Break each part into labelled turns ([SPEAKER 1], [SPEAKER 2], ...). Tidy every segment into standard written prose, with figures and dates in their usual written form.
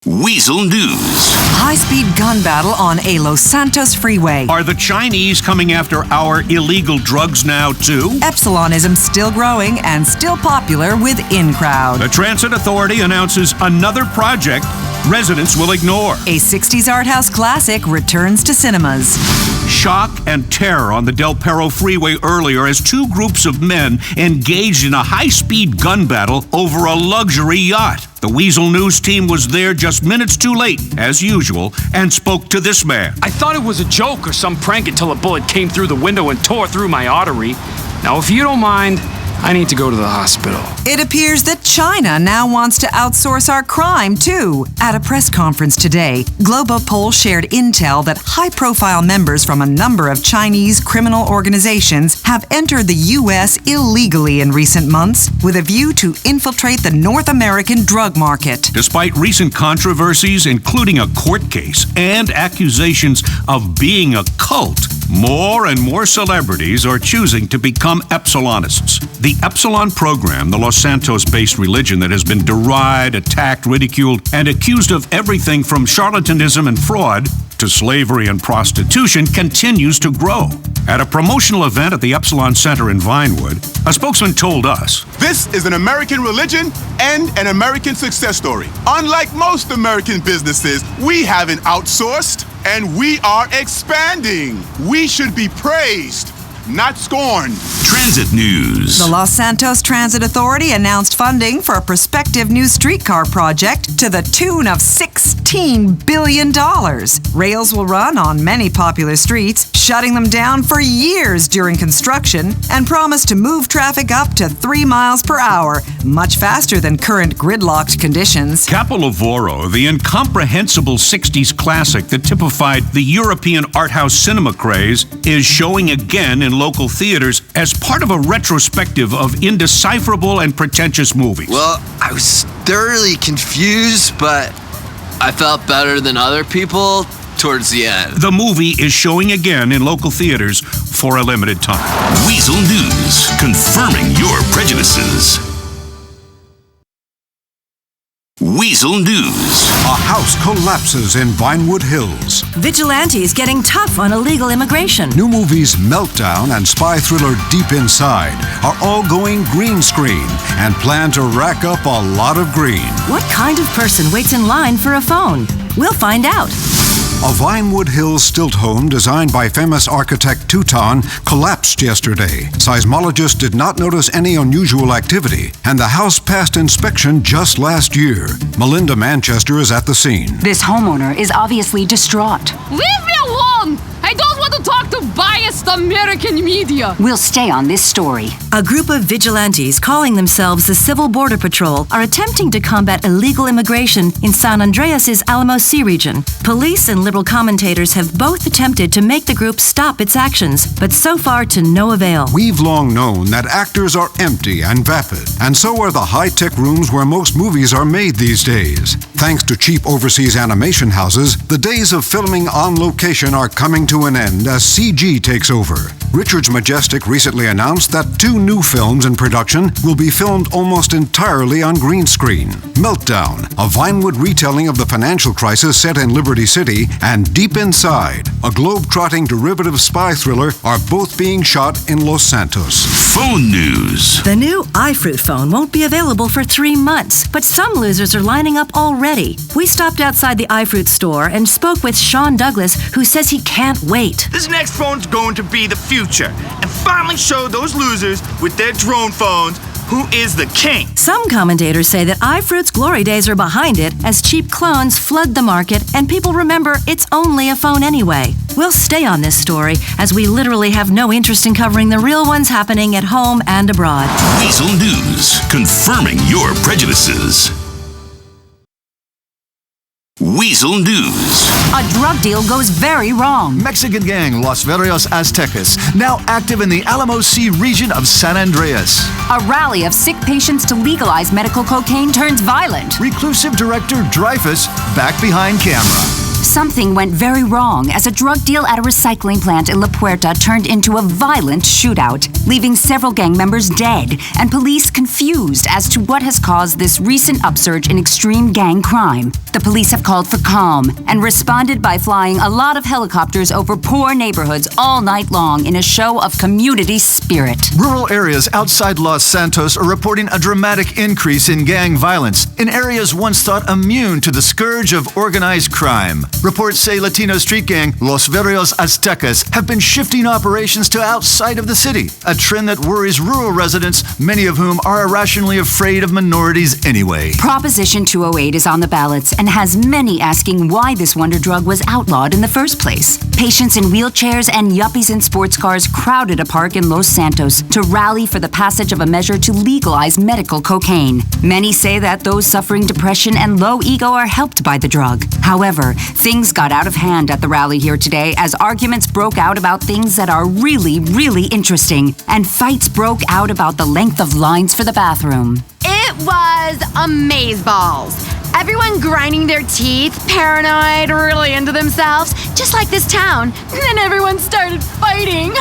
[SPEAKER 1] Weasel News.
[SPEAKER 2] High-speed gun battle on a Los Santos freeway.
[SPEAKER 1] Are the Chinese coming after our illegal drugs now, too?
[SPEAKER 2] Epsilonism still growing and still popular with in-crowd.
[SPEAKER 1] The Transit Authority announces another project residents will ignore.
[SPEAKER 2] A 60s art house classic returns to cinemas.
[SPEAKER 1] Shock and terror on the Del Perro freeway earlier as two groups of men engaged in a high-speed gun battle over a luxury yacht. The Weasel News team was there just minutes too late, as usual, and spoke to this man.
[SPEAKER 3] I thought it was a joke or some prank until a bullet came through the window and tore through my artery. Now, if you don't mind, I need to go to the hospital.
[SPEAKER 2] It appears that China now wants to outsource our crime, too. At a press conference today, Globopol shared intel that high-profile members from a number of Chinese criminal organizations have entered the U.S. illegally in recent months with a view to infiltrate the North American drug market.
[SPEAKER 1] Despite recent controversies, including a court case and accusations of being a cult, more and more celebrities are choosing to become Epsilonists. The Epsilon program, the Los Santos-based religion that has been derided, attacked, ridiculed, and accused of everything from charlatanism and fraud to slavery and prostitution, continues to grow. At a promotional event at the Epsilon Center in Vinewood, a spokesman told us,
[SPEAKER 4] "This is an American religion and an American success story. Unlike most American businesses, we haven't outsourced, and we are expanding. We should be praised, not scorned."
[SPEAKER 1] Transit News.
[SPEAKER 2] The Los Santos Transit Authority announced funding for a prospective new streetcar project to the tune of $16 billion. Rails will run on many popular streets, shutting them down for years during construction, and promise to move traffic up to 3 miles per hour, much faster than current gridlocked conditions.
[SPEAKER 1] Capolavoro, the incomprehensible 60s classic that typified the European art house cinema craze, is showing again in local theaters as part of a retrospective of indecipherable and pretentious movies.
[SPEAKER 5] Well, I was thoroughly confused, but I felt better than other people towards the end.
[SPEAKER 1] The movie is showing again in local theaters for a limited time. Weasel News, confirming your prejudices. Weasel News.
[SPEAKER 6] A house collapses in Vinewood Hills.
[SPEAKER 7] Vigilantes getting tough on illegal immigration.
[SPEAKER 6] New movies Meltdown and spy thriller Deep Inside are all going green screen and plan to rack up a lot of green.
[SPEAKER 7] What kind of person waits in line for a phone? We'll find out.
[SPEAKER 6] A Vinewood Hills stilt home designed by famous architect Teuton collapsed yesterday. Seismologists did not notice any unusual activity, and the house passed inspection just last year. Melinda Manchester is at the scene.
[SPEAKER 8] This homeowner is obviously distraught.
[SPEAKER 9] Leave me alone! I don't want to talk to biased American media!
[SPEAKER 8] We'll stay on this story.
[SPEAKER 7] A group of vigilantes calling themselves the Civil Border Patrol are attempting to combat illegal immigration in San Andreas' Alamo Sea region. Police and liberal commentators have both attempted to make the group stop its actions, but so far to no avail.
[SPEAKER 6] We've long known that actors are empty and vapid, and so are the high-tech rooms where most movies are made these days. Thanks to cheap overseas animation houses, the days of filming on location are coming to an end as CG takes over. Richards Majestic recently announced that 2 new films in production will be filmed almost entirely on green screen. Meltdown, a Vinewood retelling of the financial crisis set in Liberty City, and Deep Inside, a globe-trotting derivative spy thriller, are both being shot in Los Santos.
[SPEAKER 1] Phone News.
[SPEAKER 7] The new iFruit phone won't be available for 3 months, but some losers are lining up already. We stopped outside the iFruit store and spoke with Sean Douglas, who says he can't wait.
[SPEAKER 10] This next phone's going to be the future and finally show those losers with their drone phones who is the king.
[SPEAKER 7] Some commentators say that iFruit's glory days are behind it as cheap clones flood the market and people remember it's only a phone anyway. We'll stay on this story as we literally have no interest in covering the real ones happening at home and abroad.
[SPEAKER 1] Weasel News, confirming your prejudices. Weasel News.
[SPEAKER 8] A drug deal goes very wrong.
[SPEAKER 11] Mexican gang Los Verdes Aztecas, now active in the Alamo Sea region of San Andreas.
[SPEAKER 8] A rally of sick patients to legalize medical cocaine turns violent.
[SPEAKER 11] Reclusive director Dreyfus back behind camera.
[SPEAKER 8] Something went very wrong as a drug deal at a recycling plant in La Puerta turned into a violent shootout. leaving several gang members dead and police confused as to what has caused this recent upsurge in extreme gang crime. The police have called for calm and responded by flying a lot of helicopters over poor neighborhoods all night long in a show of community spirit.
[SPEAKER 11] Rural areas outside Los Santos are reporting a dramatic increase in gang violence in areas once thought immune to the scourge of organized crime. Reports say Latino street gang Los Verdes Aztecas have been shifting operations to outside of the city, a trend that worries rural residents, many of whom are irrationally afraid of minorities anyway.
[SPEAKER 8] Proposition 208 is on the ballots and has many asking why this wonder drug was outlawed in the first place. Patients in wheelchairs and yuppies in sports cars crowded a park in Los Santos to rally for the passage of a measure to legalize medical cocaine. Many say that those suffering depression and low ego are helped by the drug. However, things got out of hand at the rally here today as arguments broke out about things that are really, really interesting, and fights broke out about the length of lines for the bathroom.
[SPEAKER 12] It was amazeballs. Everyone grinding their teeth, paranoid, really into themselves, just like this town. And then everyone started fighting.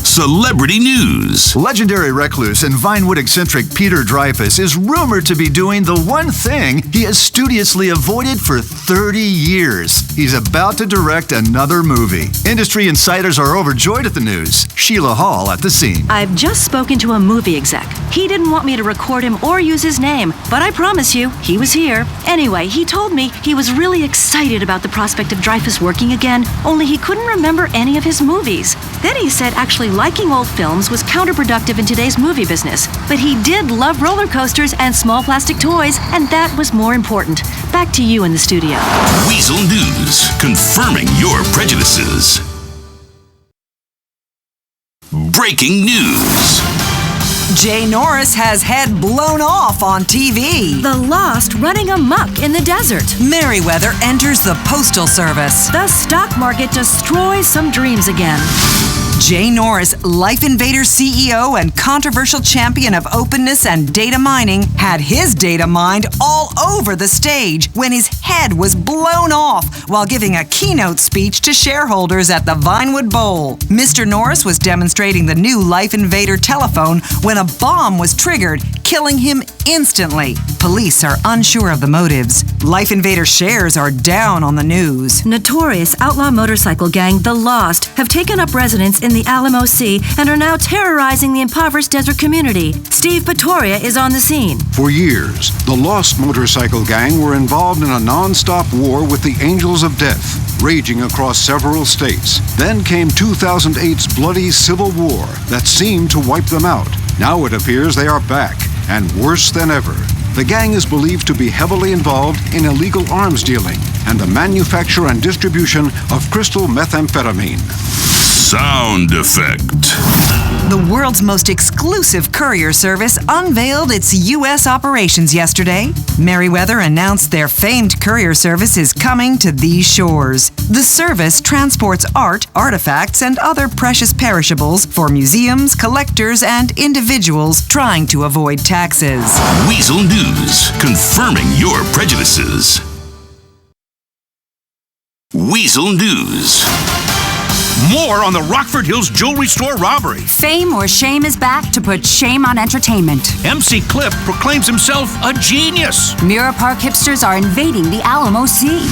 [SPEAKER 13] Celebrity news.
[SPEAKER 11] Legendary recluse and Vinewood eccentric Peter Dreyfuss is rumored to be doing the one thing he has studiously avoided for 30 years. He's about to direct another movie. Industry insiders are overjoyed at the news. Sheila Hall at the scene.
[SPEAKER 7] I've just spoken to a movie exec. He didn't want me to record him or use his name, but I promise you, he was here. Anyway, he told me he was really excited about the prospect of Dreyfuss working again, only he couldn't remember any of his movies. Then he said actually liking old films was counterproductive in today's movie business, but he did love roller coasters and small plastic toys, and that was more important. Back to you in the studio.
[SPEAKER 13] Weasel News, confirming your prejudices. Breaking news.
[SPEAKER 2] Jay Norris has head blown off on TV.
[SPEAKER 7] The Lost running amok in the desert.
[SPEAKER 2] Merriweather enters the Postal Service.
[SPEAKER 7] The stock market destroys some dreams again.
[SPEAKER 2] Jay Norris, Life Invader CEO and controversial champion of openness and data mining, had his data mined all over the stage when his head was blown off while giving a keynote speech to shareholders at the Vinewood Bowl. Mr. Norris was demonstrating the new Life Invader telephone when a bomb was triggered, killing him instantly. Police are unsure of the motives. Life Invader shares are down on the news.
[SPEAKER 7] Notorious outlaw motorcycle gang The Lost have taken up residence in the Alamo Sea and are now terrorizing the impoverished desert community. Steve Patoria is on the scene.
[SPEAKER 6] For years, the Lost motorcycle gang were involved in a non-stop war with the Angels of Death, raging across several states. Then came 2008's bloody civil war that seemed to wipe them out. Now it appears they are back, and worse than ever. The gang is believed to be heavily involved in illegal arms dealing and the manufacture and distribution of crystal methamphetamine.
[SPEAKER 13] Sound effect.
[SPEAKER 2] The world's most exclusive courier service unveiled its U.S. operations yesterday. Merriweather announced their famed courier service is coming to these shores. The service transports art, artifacts, and other precious perishables for museums, collectors, and individuals trying to avoid taxes.
[SPEAKER 13] Weasel News, confirming your prejudices. Weasel News.
[SPEAKER 1] More on the Rockford Hills jewelry store robbery.
[SPEAKER 8] Fame or Shame is back to put shame on entertainment.
[SPEAKER 1] MC Cliff proclaims himself a genius.
[SPEAKER 8] Mirror Park hipsters are invading the Alamo Sea.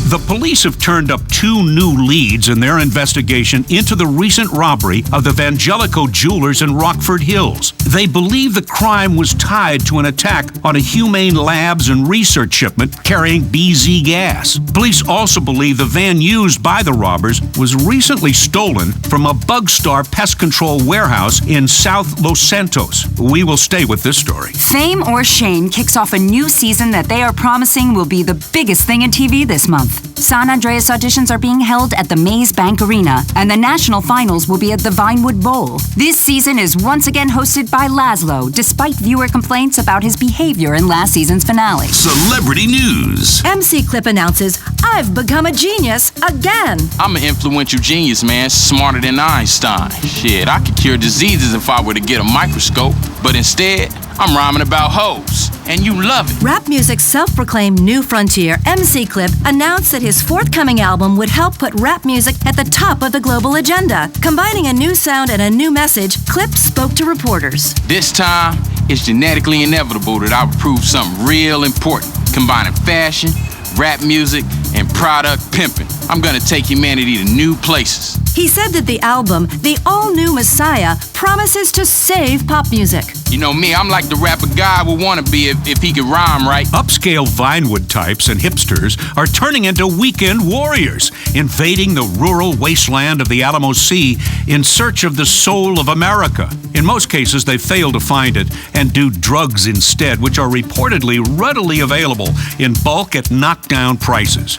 [SPEAKER 1] The police have turned up 2 new leads in their investigation into the recent robbery of the Vangelico Jewelers in Rockford Hills. They believe the crime was tied to an attack on a Humane Labs and research shipment carrying BZ gas. Police also believe the van used by the robbers was recently stolen from a Bugstar pest control warehouse in South Los Santos. We will stay with this story.
[SPEAKER 8] Fame or Shame kicks off a new season that they are promising will be the biggest thing in TV this month. San Andreas auditions are being held at the Maze Bank Arena, and the national finals will be at the Vinewood Bowl. This season is once again hosted by Laszlo, despite viewer complaints about his behavior in last season's finale.
[SPEAKER 13] Celebrity news.
[SPEAKER 7] MC Clip announces, I've become a genius again.
[SPEAKER 14] I'm an influential genius, man, smarter than Einstein. Shit, I could cure diseases if I were to get a microscope, but instead, I'm rhyming about hoes. and you love it.
[SPEAKER 7] Rap music's self-proclaimed new frontier, MC Clip, announced that his forthcoming album would help put rap music at the top of the global agenda. Combining a new sound and a new message, Clip spoke to reporters.
[SPEAKER 14] This time, it's genetically inevitable that I would prove something real important, combining fashion, rap music, and product pimping. I'm gonna take humanity to new places.
[SPEAKER 7] He said that the album, The All-New Messiah, promises to save pop music.
[SPEAKER 14] You know me, I'm like the rapper guy would want to be if he could rhyme right.
[SPEAKER 1] Upscale Vinewood types and hipsters are turning into weekend warriors, invading the rural wasteland of the Alamo Sea in search of the soul of America. In most cases, they fail to find it and do drugs instead, which are reportedly readily available in bulk at knockdown prices.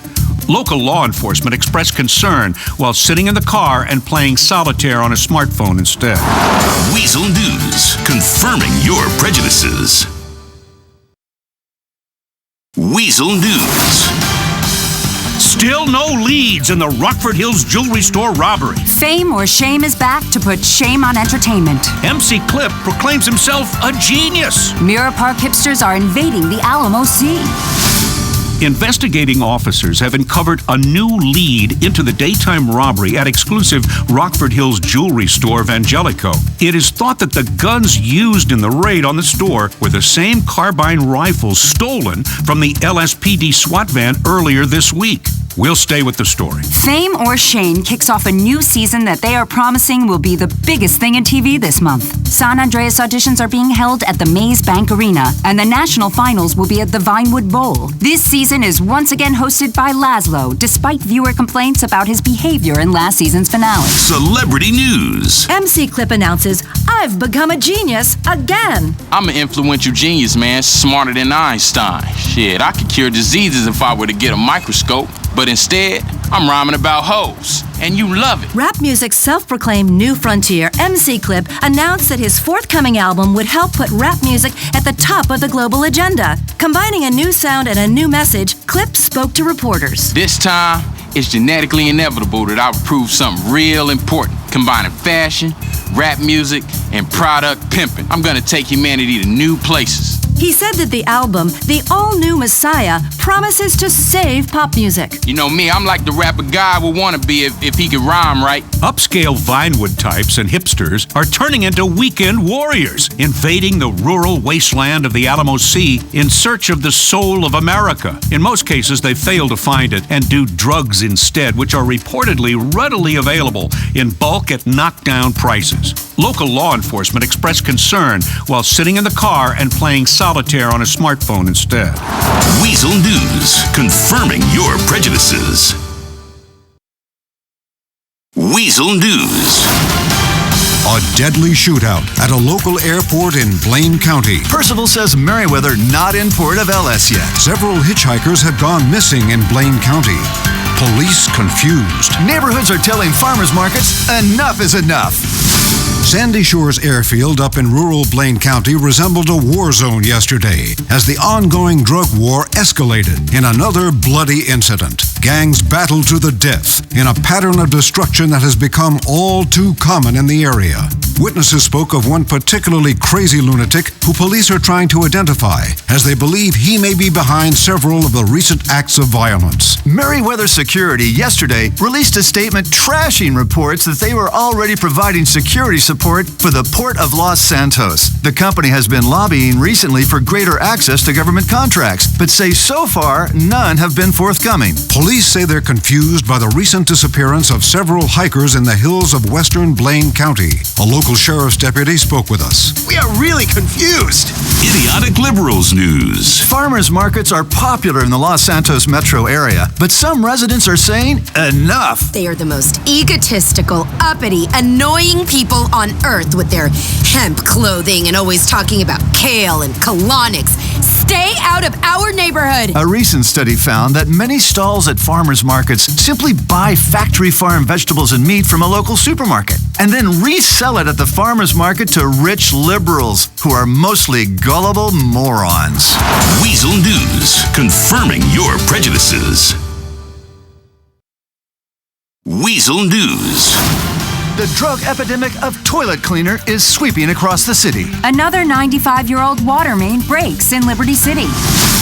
[SPEAKER 1] Local law enforcement expressed concern while sitting in the car and playing solitaire on a smartphone instead.
[SPEAKER 13] Weasel News, confirming your prejudices. Weasel News.
[SPEAKER 1] Still no leads in the Rockford Hills jewelry store robbery.
[SPEAKER 8] Fame or Shame is back to put shame on entertainment.
[SPEAKER 1] MC Clip proclaims himself a genius.
[SPEAKER 8] Mirror Park hipsters are invading the Alamo Sea.
[SPEAKER 1] Investigating officers have uncovered a new lead into the daytime robbery at exclusive Rockford Hills jewelry store Vangelico. It is thought that the guns used in the raid on the store were the same carbine rifles stolen from the LSPD SWAT van earlier this week. We'll stay with the story.
[SPEAKER 8] Fame or Shame kicks off a new season that they are promising will be the biggest thing in TV this month. San Andreas auditions are being held at the Maze Bank Arena, and the national finals will be at the Vinewood Bowl. This season is once again hosted by Laszlo, despite viewer complaints about his behavior in last season's finale.
[SPEAKER 13] Celebrity News.
[SPEAKER 7] MC Clip announces, I've become a genius again.
[SPEAKER 14] I'm an influential genius, man, smarter than Einstein. Shit, I could cure diseases if I were to get a microscope. But instead, I'm rhyming about hoes, and you love it.
[SPEAKER 7] Rap music's self-proclaimed new frontier, MC Clip, announced that his forthcoming album would help put rap music at the top of the global agenda. Combining a new sound and a new message, Clip spoke to reporters.
[SPEAKER 14] This time, it's genetically inevitable that I would prove something real important, combining fashion, rap music, and product pimping. I'm gonna take humanity to new places.
[SPEAKER 7] He said that the album, The All-New Messiah, promises to save pop music.
[SPEAKER 14] You know me, I'm like the rapper guy would want to be if he could rhyme right.
[SPEAKER 1] Upscale Vinewood types and hipsters are turning into weekend warriors, invading the rural wasteland of the Alamo Sea in search of the soul of America. In most cases, they fail to find it and do drugs instead, which are reportedly readily available in bulk at knockdown prices. Local law enforcement expressed concern while sitting in the car and playing solitaire on a smartphone instead.
[SPEAKER 13] Weasel News, confirming your prejudices. Weasel News.
[SPEAKER 6] A deadly shootout at a local airport in Blaine County.
[SPEAKER 11] Percival says Merriweather not in port of LS yet.
[SPEAKER 6] Several hitchhikers have gone missing in Blaine County. Police confused.
[SPEAKER 11] Neighborhoods are telling farmers markets enough is enough.
[SPEAKER 6] Sandy Shores Airfield up in rural Blaine County resembled a war zone yesterday as the ongoing drug war escalated in another bloody incident. Gangs battled to the death in a pattern of destruction that has become all too common in the area. Witnesses spoke of one particularly crazy lunatic who police are trying to identify as they believe he may be behind several of the recent acts of violence.
[SPEAKER 11] Merriweather Security yesterday released a statement trashing reports that they were already providing security support for the Port of Los Santos. The company has been lobbying recently for greater access to government contracts, but say so far none have been forthcoming.
[SPEAKER 6] Police say they're confused by the recent disappearance of several hikers in the hills of western Blaine County. A local sheriff's deputy spoke with us.
[SPEAKER 10] We are really confused.
[SPEAKER 13] Idiotic Liberals News.
[SPEAKER 11] Farmers markets are popular in the Los Santos metro area, but some residents are saying enough.
[SPEAKER 15] They are the most egotistical, uppity, annoying people on earth with their hemp clothing and always talking about kale and colonics. Stay out of our neighborhood.
[SPEAKER 11] A recent study found that many stalls at farmers markets simply buy factory farm vegetables and meat from a local supermarket and then resell it at the farmers market to rich liberals who are mostly gullible morons.
[SPEAKER 13] Weasel News, confirming your prejudices. Weasel News.
[SPEAKER 11] The drug epidemic of toilet cleaner is sweeping across the city.
[SPEAKER 8] Another 95-year-old water main breaks in Liberty City.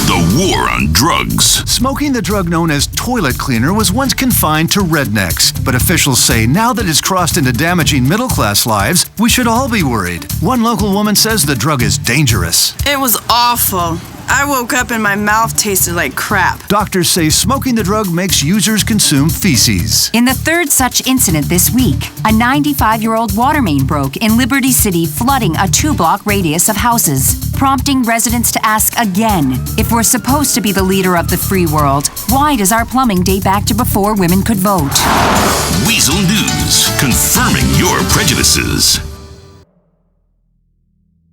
[SPEAKER 13] The war on drugs.
[SPEAKER 11] Smoking the drug known as toilet cleaner was once confined to rednecks, but officials say now that it's crossed into damaging middle-class lives, we should all be worried. One local woman says the drug is dangerous.
[SPEAKER 16] It was awful. I woke up and my mouth tasted like crap.
[SPEAKER 11] Doctors say smoking the drug makes users consume feces.
[SPEAKER 8] In the third such incident this week, a 95-year-old water main broke in Liberty City, flooding a 2-block radius of houses, prompting residents to ask again, if we're supposed to be the leader of the free world, why does our plumbing date back to before women could vote?
[SPEAKER 13] Weasel News, confirming your prejudices.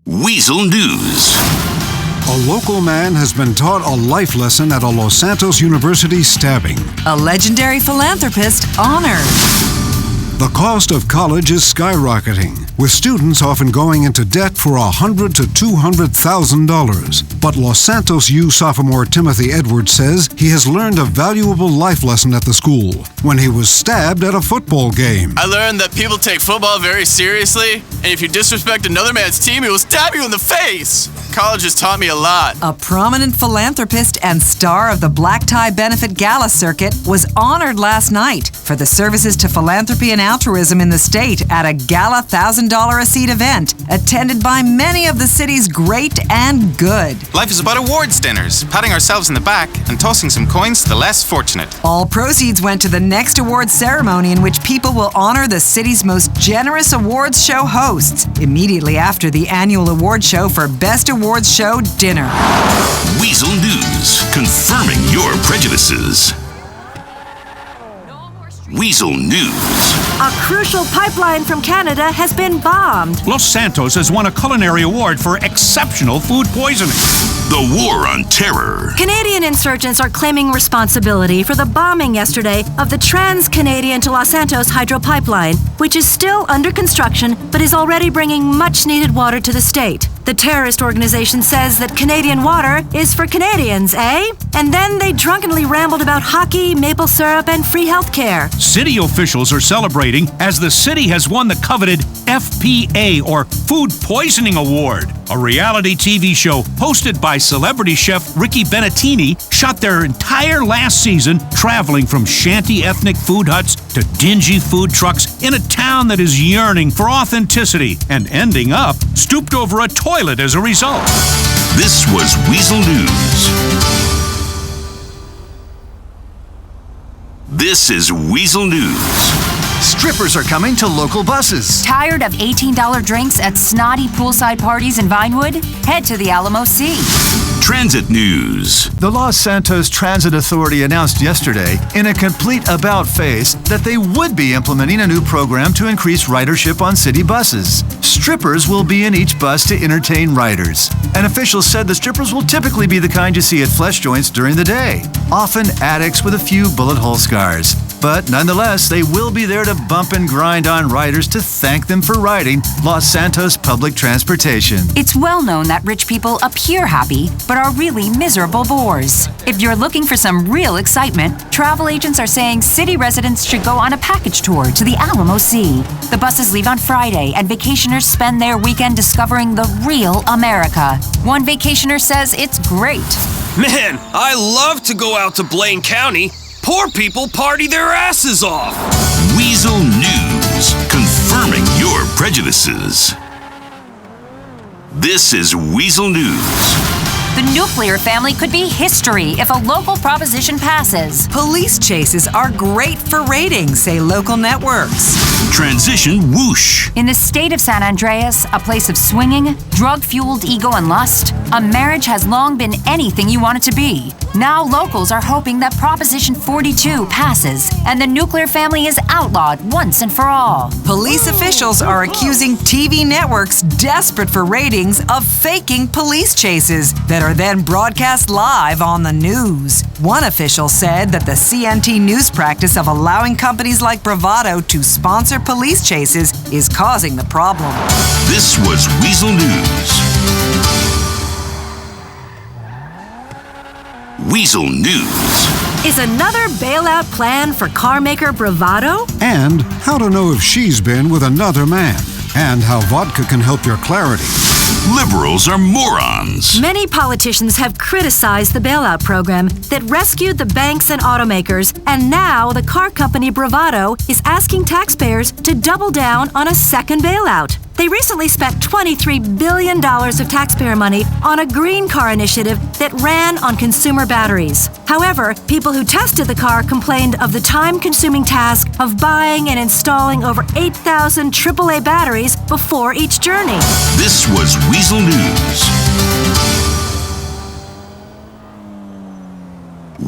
[SPEAKER 13] Weasel News.
[SPEAKER 6] A local man has been taught a life lesson at a Los Santos University stabbing.
[SPEAKER 2] A legendary philanthropist honored.
[SPEAKER 6] The cost of college is skyrocketing, with students often going into debt for $100,000 to $200,000. But Los Santos U sophomore Timothy Edwards says he has learned a valuable life lesson at the school when he was stabbed at a football game.
[SPEAKER 17] I learned that people take football very seriously, and if you disrespect another man's team, he will stab you in the face. College has taught me a lot.
[SPEAKER 2] A prominent philanthropist and star of the Black Tie Benefit Gala circuit was honored last night for the services to philanthropy and altruism in the state at a gala $1,000 a seat event attended by many of the city's great and good.
[SPEAKER 18] Life is about awards dinners, patting ourselves in the back and tossing some coins to the less fortunate.
[SPEAKER 2] All proceeds went to the next awards ceremony, in which people will honor the city's most generous awards show hosts immediately after the annual award show for Best Awards Show dinner.
[SPEAKER 13] Weasel News, confirming your prejudices. Weasel News.
[SPEAKER 7] A crucial pipeline from Canada has been bombed.
[SPEAKER 1] Los Santos has won a culinary award for exceptional food poisoning.
[SPEAKER 13] The war on terror.
[SPEAKER 7] Canadian insurgents are claiming responsibility for the bombing yesterday of the Trans-Canadian to Los Santos hydro pipeline, which is still under construction but is already bringing much-needed water to the state. The terrorist organization says that Canadian water is for Canadians, eh? And then they drunkenly rambled about hockey, maple syrup, and free health care.
[SPEAKER 1] City officials are celebrating as the city has won the coveted FPA, or Food Poisoning Award. A reality TV show hosted by celebrity chef Ricky Benettini shot their entire last season traveling from shanty ethnic food huts to dingy food trucks in a town that is yearning for authenticity and ending up stooped over a toilet as a result.
[SPEAKER 13] This was Weasel News. This is Weasel News.
[SPEAKER 11] Strippers are coming to local buses.
[SPEAKER 8] Tired of $18 drinks at snotty poolside parties in Vinewood? Head to the Alamo Sea.
[SPEAKER 13] Transit News.
[SPEAKER 11] The Los Santos Transit Authority announced yesterday, in a complete about-face, that they would be implementing a new program to increase ridership on city buses. Strippers will be in each bus to entertain riders. An official said the strippers will typically be the kind you see at flesh joints during the day, often addicts with a few bullet hole scars. But nonetheless, they will be there to bump and grind on riders to thank them for riding Los Santos public transportation.
[SPEAKER 8] It's well known that rich people appear happy, but are really miserable bores. If you're looking for some real excitement, travel agents are saying city residents should go on a package tour to the Alamo Sea. The buses leave on Friday, and vacationers spend their weekend discovering the real America. One vacationer says it's great.
[SPEAKER 19] Man, I love to go out to Blaine County. Poor people party their asses off.
[SPEAKER 13] Weasel News, confirming your prejudices. This is Weasel News.
[SPEAKER 8] The nuclear family could be history if a local proposition passes.
[SPEAKER 2] Police chases are great for ratings, say local networks.
[SPEAKER 13] Transition whoosh.
[SPEAKER 8] In the state of San Andreas, a place of swinging, drug-fueled ego and lust, a marriage has long been anything you want it to be. Now locals are hoping that Proposition 42 passes and the nuclear family is outlawed once and for all.
[SPEAKER 2] Police officials are accusing TV networks desperate for ratings of faking police chases that are then broadcast live on the news. One official said that the CNT news practice of allowing companies like Bravado to sponsor police chases is causing the problem.
[SPEAKER 13] This was Weasel News. Weasel News.
[SPEAKER 7] Is another bailout plan for carmaker Bravado?
[SPEAKER 6] And how to know if she's been with another man. And how vodka can help your clarity.
[SPEAKER 13] Liberals are morons.
[SPEAKER 7] Many politicians have criticized the bailout program that rescued the banks and automakers, and now the car company Bravado is asking taxpayers to double down on a second bailout. They recently spent $23 billion of taxpayer money on a green car initiative that ran on consumer batteries. However, people who tested the car complained of the time-consuming task of buying and installing over 8,000 AAA batteries before each journey.
[SPEAKER 13] This was Weasel News.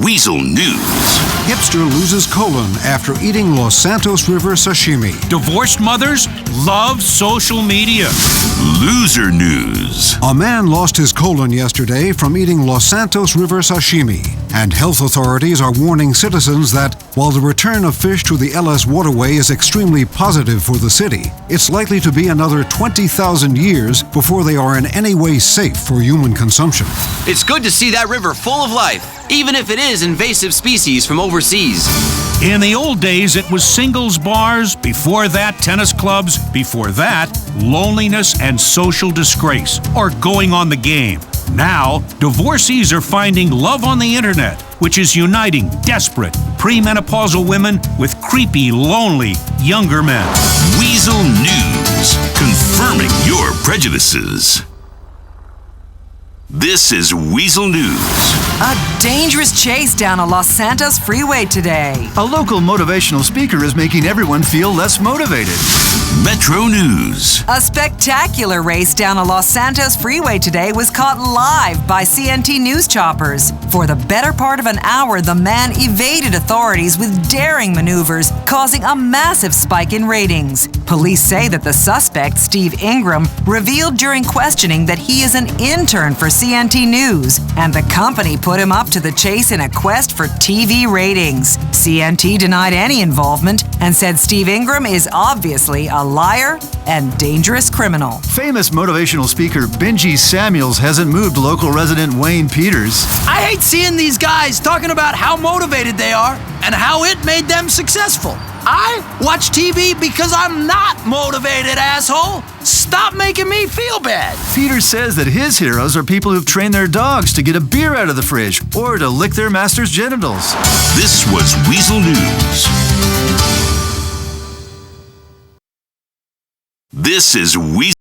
[SPEAKER 13] Weasel News.
[SPEAKER 6] Hipster loses colon after eating Los Santos River sashimi.
[SPEAKER 1] Divorced mothers love social media.
[SPEAKER 13] Loser News.
[SPEAKER 6] A man lost his colon yesterday from eating Los Santos River sashimi, and health authorities are warning citizens that while the return of fish to the LS waterway is extremely positive for the city, it's likely to be another 20,000 years before they are in any way safe for human consumption.
[SPEAKER 20] It's good to see that river full of life, even if it is invasive species from overseas.
[SPEAKER 1] In the old days, it was singles bars. Before that, tennis clubs. Before that, loneliness and social disgrace, or going on the game. Now, divorcees are finding love on the internet, which is uniting desperate, premenopausal women with creepy, lonely, younger men.
[SPEAKER 13] Weasel News. Confirming your prejudices. This is Weasel News.
[SPEAKER 2] A dangerous chase down a Los Santos freeway today.
[SPEAKER 11] A local motivational speaker is making everyone feel less motivated.
[SPEAKER 13] Metro News.
[SPEAKER 2] A spectacular race down a Los Santos freeway today was caught live by CNT news choppers. For the better part of an hour, the man evaded authorities with daring maneuvers, causing a massive spike in ratings. Police say that the suspect, Steve Ingram, revealed during questioning that he is an intern for CNT News, and the company put him up to the chase in a quest for TV ratings. CNT denied any involvement and said Steve Ingram is obviously a liar and dangerous criminal.
[SPEAKER 11] Famous motivational speaker Benji Samuels hasn't moved local resident Wayne Peters.
[SPEAKER 21] I hate seeing these guys talking about how motivated they are and how it made them successful. I watch TV because I'm not motivated, asshole. Stop making me feel bad.
[SPEAKER 11] Peters says that his heroes are people who've trained their dogs to get a beer out of the fridge or to lick their master's genitals.
[SPEAKER 13] This was Weasel News. This is Weasel